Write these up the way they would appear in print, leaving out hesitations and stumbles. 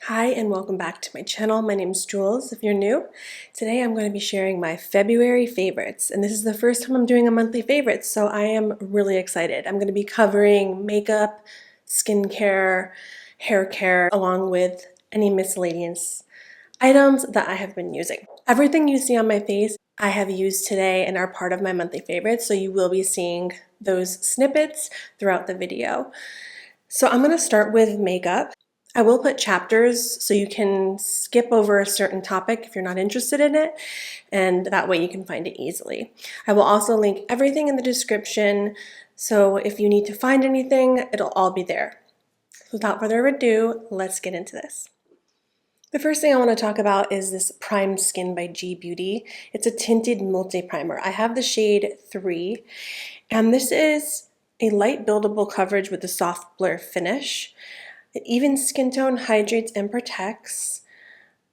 Hi and welcome back to my channel. My name is Jules if you're new. Today I'm going to be sharing my February favorites, and this is the first time I'm doing a monthly favorites, so I am really excited. I'm going to be covering makeup, skincare, hair care, along with any miscellaneous items that I have been using. Everything you see on my face I have used today and are part of my monthly favorites, so you will be seeing those snippets throughout the video. So I'm going to start with makeup. I will put chapters so you can skip over a certain topic if you're not interested in it, and that way you can find it easily. I will also link everything in the description, so if you need to find anything, it'll all be there. Without further ado, let's get into this. The first thing I want to talk about is this Prime Skin by G Beauty. It's a tinted multi-primer. I have the shade 3, and this is a light buildable coverage with a soft blur finish. It evens skin tone, hydrates, and protects.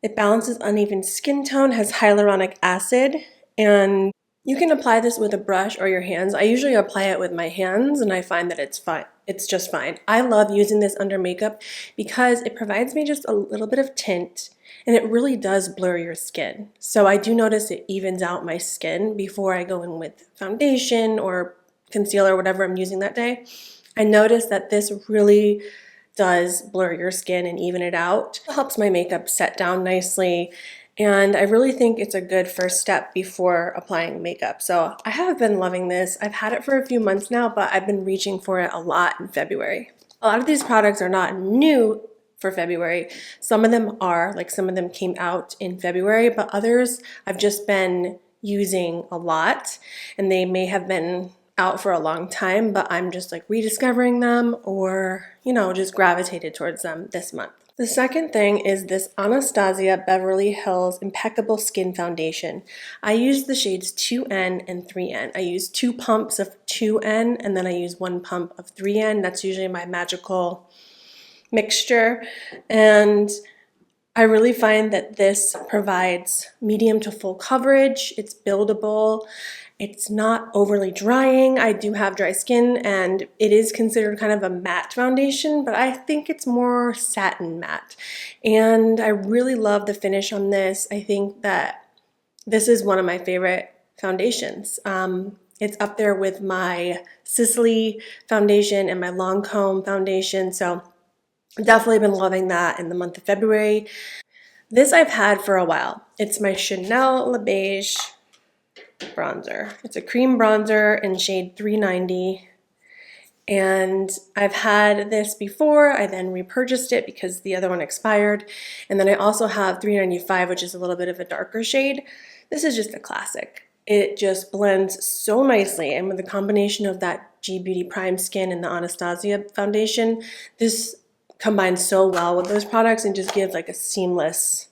It balances uneven skin tone, has hyaluronic acid, and you can apply this with a brush or your hands. I usually apply it with my hands, and I find that it's fine. It's just fine. I love using this under makeup because it provides me just a little bit of tint, and it really does blur your skin. So I do notice it evens out my skin before I go in with foundation or concealer, whatever I'm using that day. I notice that this really does blur your skin and even it out. It helps my makeup set down nicely, and I really think it's a good first step before applying makeup. So I have been loving this. I've had it for a few months now, but I've been reaching for it a lot in February. A lot of these products are not new for February. Some of them are, like some of them came out in February, but others I've just been using a lot, and they may have been out for a long time, but I'm just like rediscovering them, or just gravitated towards them this month. The second thing is this Anastasia Beverly Hills Impeccable Skin Foundation. I use the shades 2N and 3N. I use 2 pumps of 2N and then I use 1 pump of 3N. That's usually my magical mixture, and I really find that this provides medium to full coverage. It's buildable. It's not overly drying. I do have dry skin, and it is considered kind of a matte foundation, but I think it's more satin matte. And I really love the finish on this. I think that this is one of my favorite foundations. It's up there with my Sicily foundation and my Lancome foundation, so I've definitely been loving that in the month of February. This I've had for a while. It's my Chanel Le Beige bronzer. It's a cream bronzer in shade 390, and I've had this before. I then repurchased it because the other one expired, and then I also have 395, which is a little bit of a darker shade. This is just a classic. It just blends so nicely, and with the combination of that G Beauty Prime Skin and the Anastasia foundation, this combines so well with those products and just gives like a seamless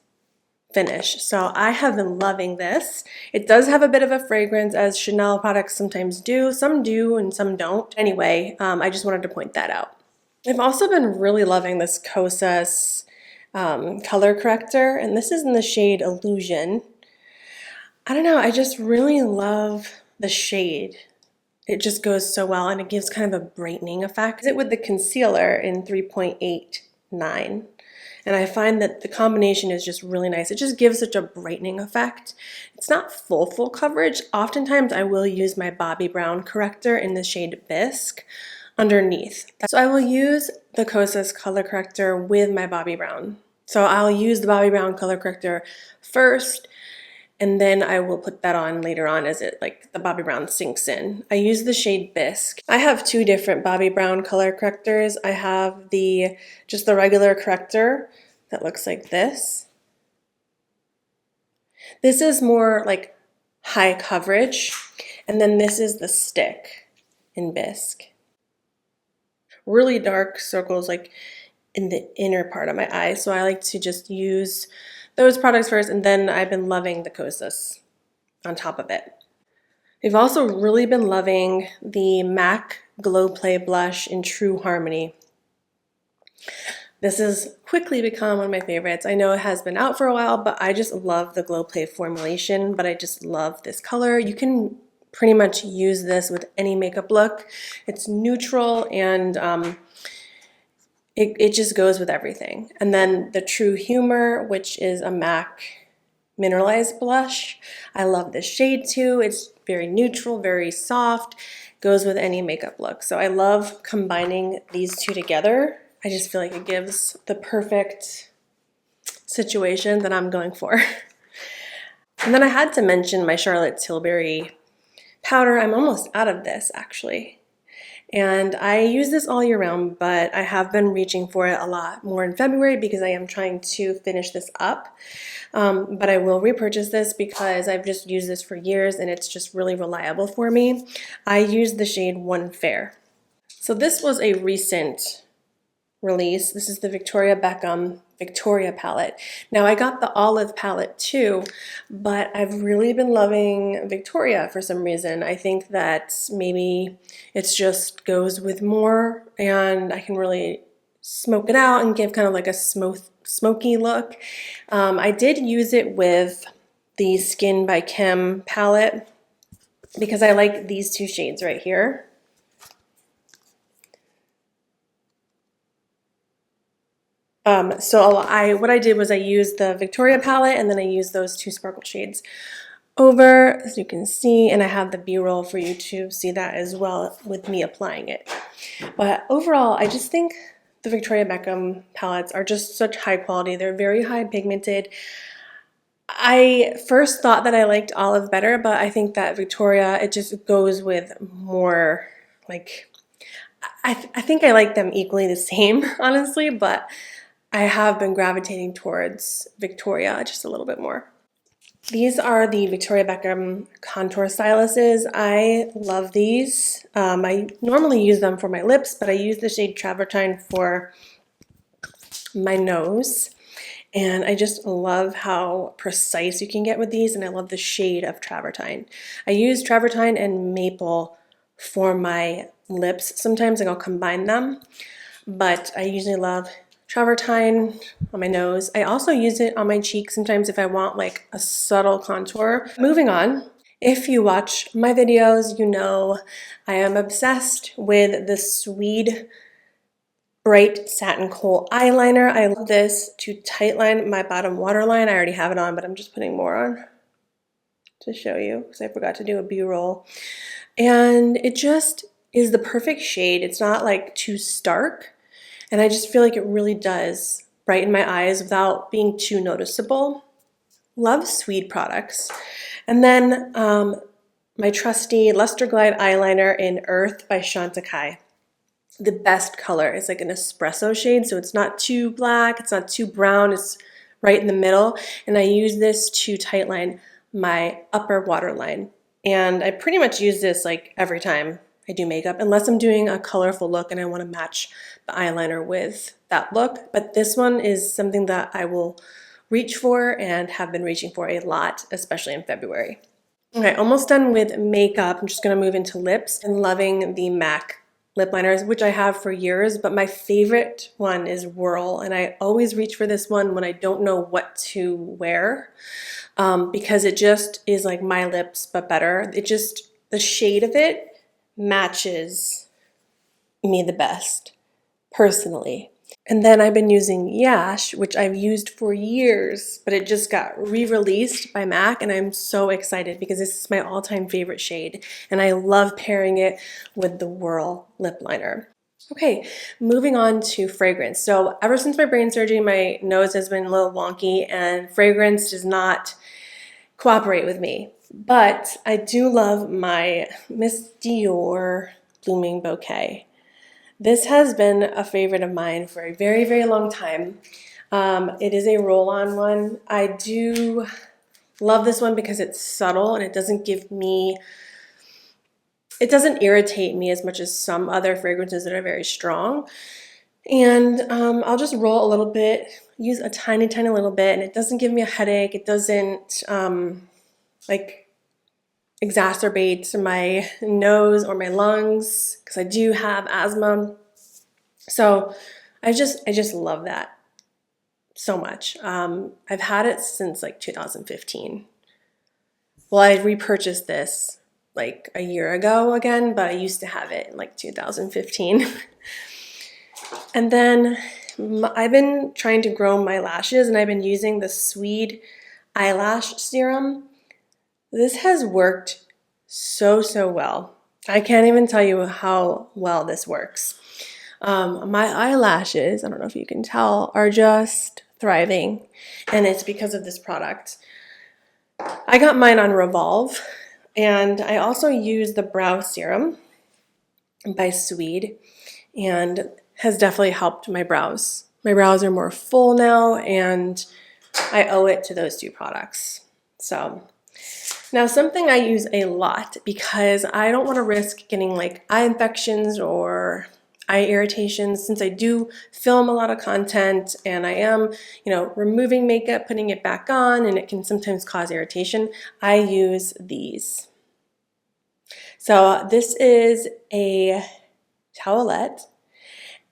finish. So I have been loving this. It does have a bit of a fragrance, as Chanel products sometimes do. Some do and some don't. Anyway, I just wanted to point that out. I've also been really loving this Kosas color corrector, and this is in the shade Illusion. I don't know, I just really love the shade. It just goes so well, and it gives kind of a brightening effect. It with the concealer in 3.89. And I find that the combination is just really nice. It just gives such a brightening effect. It's not full coverage. Oftentimes I will use my Bobbi Brown corrector in the shade Bisque underneath. So I will use the Kosas color corrector with my Bobbi Brown. So I'll use the Bobbi Brown color corrector first, and then I will put that on later on as the Bobbi Brown sinks in. I use the shade Bisque. I have 2 different Bobbi Brown color correctors. I have just the regular corrector that looks like this. This is more like high coverage, and then this is the stick in Bisque. Really dark circles like in the inner part of my eye, so I like to just use those products first, and then I've been loving the Kosas on top of it. We've also really been loving the MAC Glow Play Blush in True Harmony. This has quickly become one of my favorites. I know it has been out for a while, but I just love the Glow Play formulation, but I just love this color. You can pretty much use this with any makeup look. It's neutral, and it just goes with everything. And then the True Humor, which is a MAC mineralized blush. I love this shade too. It's very neutral, very soft, goes with any makeup look. So I love combining these two together. I just feel like it gives the perfect situation that I'm going for. And then I had to mention my Charlotte Tilbury powder. I'm almost out of this actually. And I use this all year round, but I have been reaching for it a lot more in February because I am trying to finish this up. But I will repurchase this because I've just used this for years and it's just really reliable for me. I use the shade One Fair. So this was a recent release. This is the Victoria Beckham Victoria palette. Now I got the olive palette too, but I've really been loving Victoria for some reason. I think that maybe it just goes with more and I can really smoke it out and give kind of like a smoky look. I did use it with the Skin by Kim palette because I like these two shades right here. So what I did was I used the Victoria palette and then I used those two sparkle shades over, as you can see, and I have the B-roll for you to see that as well with me applying it. But overall, I just think the Victoria Beckham palettes are just such high quality. They're very high pigmented. I first thought that I liked olive better, but I think that Victoria, it just goes with more, like, I think I like them equally the same, honestly, but I have been gravitating towards Victoria just a little bit more. These are the Victoria Beckham contour styluses. I love these. I normally use them for my lips, but I use the shade Travertine for my nose. And I just love how precise you can get with these, and I love the shade of Travertine. I use Travertine and Maple for my lips sometimes, and I'll combine them. But I usually love Travertine on my nose. I also use it on my cheeks sometimes if I want like a subtle contour. Moving on, if you watch my videos, you know I am obsessed with the Swede Bright Satin Kohl eyeliner. I love this to tightline my bottom waterline. I already have it on, but I'm just putting more on to show you because I forgot to do a B-roll. And it just is the perfect shade. It's not like too stark. And I just feel like it really does brighten my eyes without being too noticeable. Love Swede products. And then my trusty Luster Glide eyeliner in Earth by Chantecaille. The best color is like an espresso shade, so it's not too black, it's not too brown, it's right in the middle. And I use this to tightline my upper waterline. And I pretty much use this like every time I do makeup, unless I'm doing a colorful look and I want to match the eyeliner with that look. But this one is something that I will reach for and have been reaching for a lot, especially in February. Okay, almost done with makeup. I'm just going to move into lips and loving the MAC lip liners, which I have for years, but my favorite one is Whirl, and I always reach for this one when I don't know what to wear because it just is like my lips, but better. It just, the shade of it matches me the best, personally. And then I've been using Yash, which I've used for years, but it just got re-released by MAC, and I'm so excited because this is my all-time favorite shade, and I love pairing it with the Whirl lip liner. Okay, moving on to fragrance. So ever since my brain surgery, my nose has been a little wonky, and fragrance does not cooperate with me. But I do love my Miss Dior Blooming Bouquet. This has been a favorite of mine for a very, very long time. It is a roll-on one. I do love this one because it's subtle and it doesn't give me, it doesn't irritate me as much as some other fragrances that are very strong. And I'll just roll a little bit, use a tiny, tiny little bit, and it doesn't give me a headache. It doesn't like exacerbate my nose or my lungs because I do have asthma. So I just love that so much. I've had it since like 2015. Well, I repurchased this like a year ago again, but I used to have it in like 2015. And then I've been trying to grow my lashes, and I've been using the Swede eyelash serum. This has worked so well. I can't even tell you how well this works. My eyelashes, I don't know if you can tell, are just thriving, and it's because of this product. I got mine on Revolve, and I also use the Brow Serum by Swede, and has definitely helped my brows. My brows are more full now, and I owe it to those two products. So now something I use a lot because I don't want to risk getting like eye infections or eye irritations, since I do film a lot of content and I am, removing makeup, putting it back on, and it can sometimes cause irritation. I use these. So this is a towelette,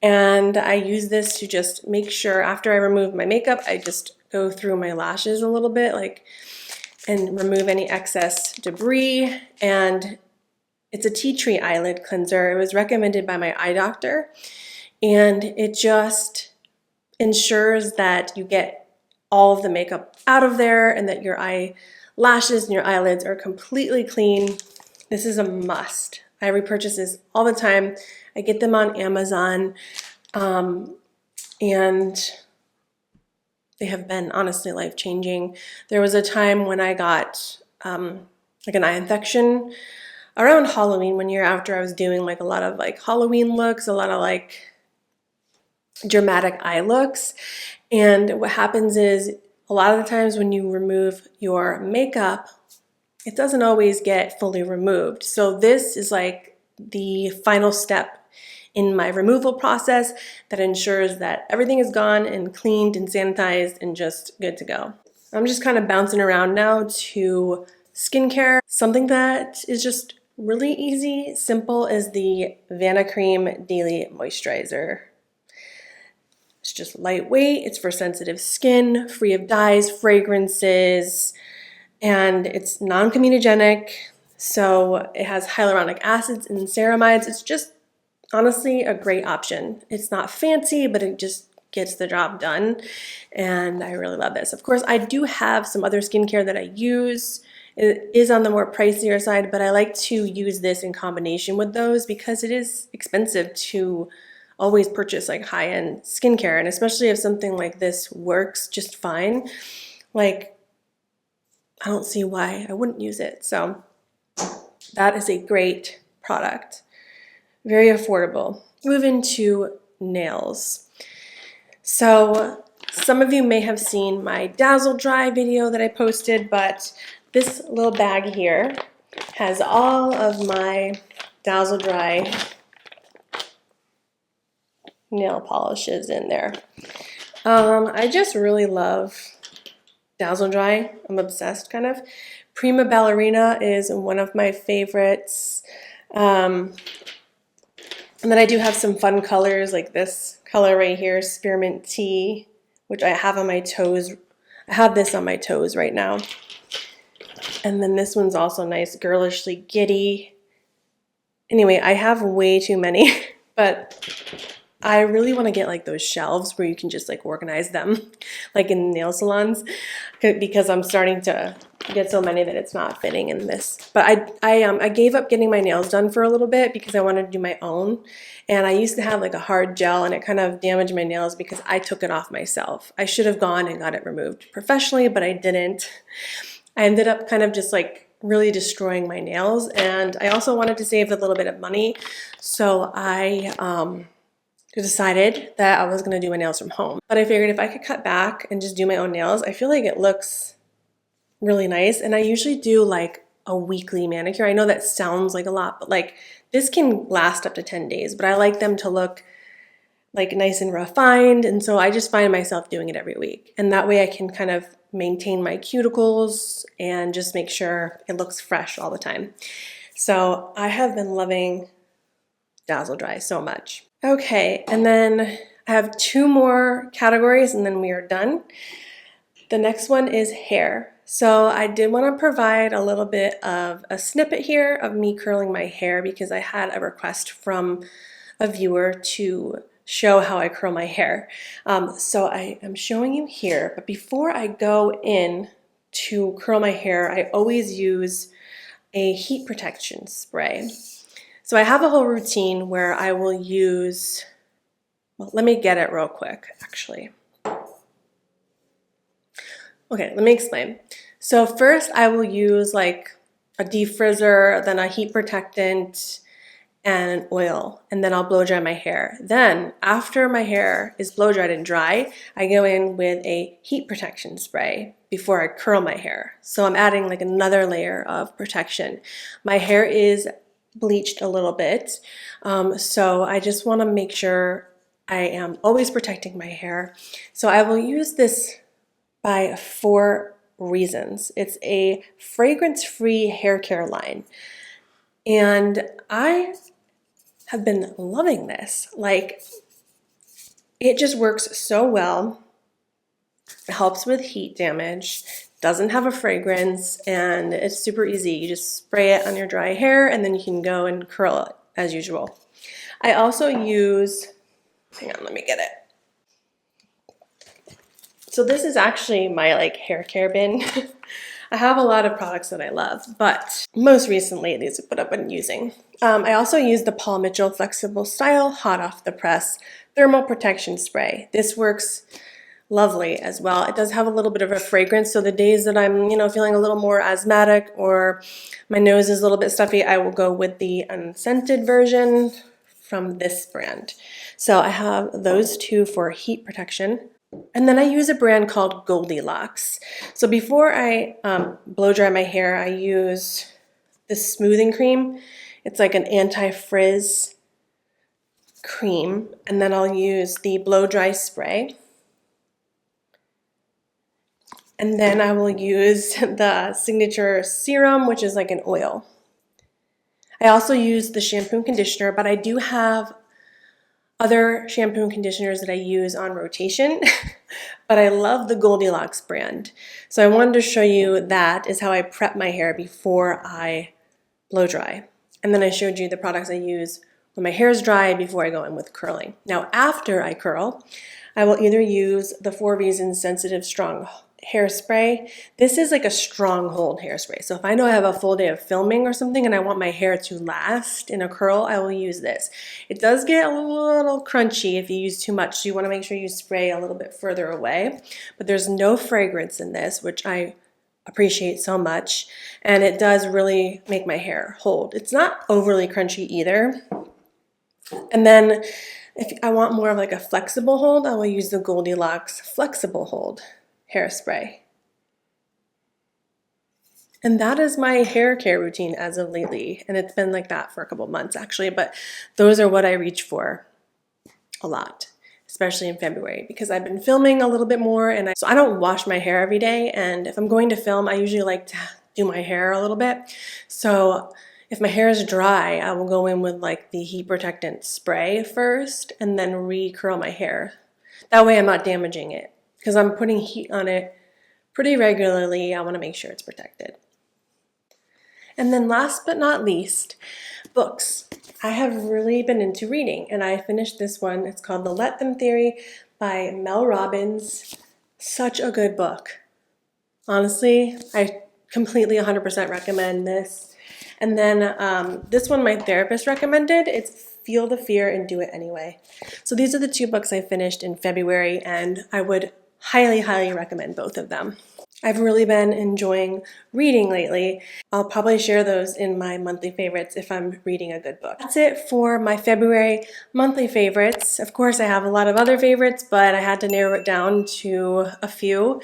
and I use this to just make sure after I remove my makeup, I just go through my lashes a little bit, and remove any excess debris. And it's a tea tree eyelid cleanser. It was recommended by my eye doctor, and it just ensures that you get all of the makeup out of there and that your eyelashes and your eyelids are completely clean. This is a must. I repurchase this all the time. I get them on Amazon, and they have been honestly life-changing. There was a time when I got like an eye infection around Halloween one year, after I was doing like a lot of like Halloween looks, a lot of like dramatic eye looks. And what happens is a lot of the times when you remove your makeup, it doesn't always get fully removed. So this is like the final step in my removal process that ensures that everything is gone and cleaned and sanitized and just good to go. I'm just kind of bouncing around now to skincare. Something that is just really easy, simple, is the Vanicream Daily Moisturizer. It's just lightweight, it's for sensitive skin, free of dyes, fragrances, and it's non-comedogenic, so it has hyaluronic acids and ceramides. It's just honestly a great option. It's not fancy, but it just gets the job done, and I really love this. Of course, I do have some other skincare that I use. It is on the more pricier side, but I like to use this in combination with those because it is expensive to always purchase like high-end skincare, and especially if something like this works just fine, like I don't see why I wouldn't use it. So that is a great product. Very affordable. Move into nails. So some of you may have seen my Dazzle Dry video that I posted, but this little bag here has all of my Dazzle Dry nail polishes in there. I just really love Dazzle Dry. I'm obsessed, kind of. Prima Ballerina is one of my favorites. And then I do have some fun colors, like this color right here, Spearmint Tea, which I have on my toes. I have this on my toes right now. And then this one's also nice, Girlishly Giddy. Anyway, I have way too many, but I really want to get like those shelves where you can just like organize them, like in nail salons, because I'm starting to get so many that it's not fitting in this. But I gave up getting my nails done for a little bit because I wanted to do my own, and I used to have like a hard gel, and it kind of damaged my nails because I took it off myself. I should have gone and got it removed professionally, but I didn't. I ended up kind of just like really destroying my nails, and I also wanted to save a little bit of money, so I decided that I was going to do my nails from home. But I figured if I could cut back and just do my own nails, I feel like it looks really nice. And I usually do like a weekly manicure. I know that sounds like a lot, but like this can last up to 10 days, but I like them to look like nice and refined. And so I just find myself doing it every week. And that way I can kind of maintain my cuticles and just make sure it looks fresh all the time. So I have been loving Dazzle Dry so much. Okay, and then I have two more categories and then we are done. The next one is hair. So I did want to provide a little bit of a snippet here of me curling my hair because I had a request from a viewer to show how I curl my hair. So I am showing you here, but before I go in to curl my hair, I always use a heat protection spray. So I have a whole routine where I will use, well, let me get it real quick, actually. Okay, let me explain. So first I will use like a defrizzer, then a heat protectant, and an oil, and then I'll blow dry my hair. Then after my hair is blow dried and dry, I go in with a heat protection spray before I curl my hair. So I'm adding like another layer of protection. My hair is bleached a little bit, so I just want to make sure I am always protecting my hair. So I will use this by 4 reasons. It's a fragrance-free hair care line, and I have been loving this. Like, it just works so well. It helps with heat damage, doesn't have a fragrance, and it's super easy. You just spray it on your dry hair and then you can go and curl it as usual. I also use, hang on, let me get it. So this is actually my like hair care bin. I have a lot of products that I love, but most recently these are what I've been using. I also use the Paul Mitchell Flexible Style Hot Off the Press Thermal Protection Spray. This works lovely as well. It does have a little bit of a fragrance, so the days that I'm, feeling a little more asthmatic or my nose is a little bit stuffy, I will go with the unscented version from this brand. So I have those 2 for heat protection. And then I use a brand called GOLDIE LOCKS. So before I blow dry my hair, I use this smoothing cream. It's like an anti-frizz cream. And then I'll use the blow dry spray. And then I will use the signature serum, which is like an oil. I also use the shampoo and conditioner, but I do have other shampoo and conditioners that I use on rotation, but I love the GOLDIE LOCKS brand. So I wanted to show you that is how I prep my hair before I blow dry. And then I showed you the products I use when my hair is dry before I go in with curling. Now after I curl, I will either use the 4 Reasons Sensitive Strong Hairspray. This is like a stronghold hairspray. So if I know I have a full day of filming or something and I want my hair to last in a curl, I will use this. It does get a little crunchy if you use too much, so you want to make sure you spray a little bit further away. But there's no fragrance in this, which I appreciate so much, and it does really make my hair hold. It's not overly crunchy either. And then if I want more of like a flexible hold, I will use the GOLDIE LOCKS Flexible Hold hairspray. And that is my hair care routine as of lately, and it's been like that for a couple months actually, but those are what I reach for a lot, especially in February, because I've been filming a little bit more, and so I don't wash my hair every day, and if I'm going to film, I usually like to do my hair a little bit. So if my hair is dry, I will go in with like the heat protectant spray first and then re-curl my hair. That way I'm not damaging it, because I'm putting heat on it pretty regularly. I want to make sure it's protected. And then last but not least, books. I have really been into reading, and I finished this one. It's called The Let Them Theory by Mel Robbins. Such a good book. Honestly, I completely 100% recommend this. And then this one my therapist recommended. It's Feel the Fear and Do It Anyway. So these are the 2 books I finished in February, and I would highly, highly recommend both of them. I've really been enjoying reading lately. I'll probably share those in my monthly favorites if I'm reading a good book. That's it for my February monthly favorites. Of course, I have a lot of other favorites, but I had to narrow it down to a few.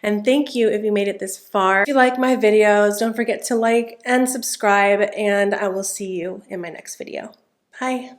And thank you if you made it this far. If you like my videos, don't forget to like and subscribe, and I will see you in my next video. Bye.